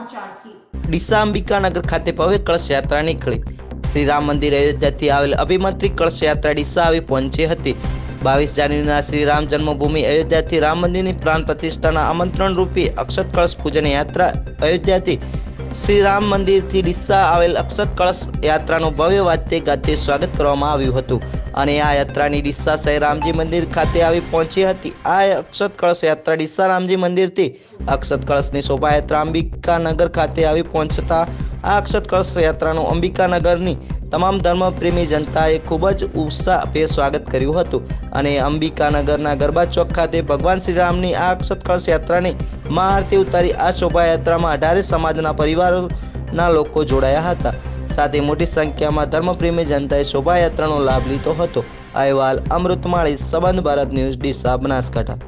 સમાચારથી ડીસા અંબિકાનગર ખાતે ભવ્ય કળશ યાત્રા નીકળી। શ્રી રામ મંદિર અયોધ્યાથી આવેલ અભિમંત્રી કળશ યાત્રા ડીસા આવી પહોંચી હતી। 22 જાન્યુઆરીના શ્રી રામ જન્મભૂમિ અયોધ્યાથી રામ મંદિરની પ્રાણ પ્રતિષ્ઠાના આમંત્રણ રૂપી અક્ષત કળશ પૂજન યાત્રા અયોધ્યાથી શ્રી રામ મંદિરથી ડીસા આવેલ અક્ષત કળશ યાત્રાનું ભવ્ય વાદ્ય ગાતે સ્વાગત કરવામાં આવ્યું હતું અને આ યાત્રાની ડીસા શહેર રામજી મંદિર ખાતે આવી પહોંચી હતી। આ અક્ષત કળશ યાત્રા ડીસા રામજી મંદિરથી અક્ષત કળશની શોભાયાત્રા અંબિકાનગર ખાતે આવી પહોંચતા આ અક્ષત કળશ યાત્રાનું અંબિકાનગરની તમામ ધર્મપ્રેમી જનતાએ ખૂબ જ ઉત્સાહભેર સ્વાગત કર્યું હતું અને અંબિકાનગરના ગરબા ચોક ખાતે ભગવાન શ્રી રામની આ અક્ષત કળશ યાત્રાની મહાઆરતી ઉતારી આ શોભાયાત્રામાં 18 સમાજના પરિવારોના લોકો જોડાયા હતા। સાથે મોટી સંખ્યામાં ધર્મપ્રેમી જનતાએ શોભાયાત્રાનો લાભ લીધો હતો। અહેવાલ અમૃતમાળી, સંબંધ ભારત ન્યૂઝ, ડીસા, બનાસકાંઠા।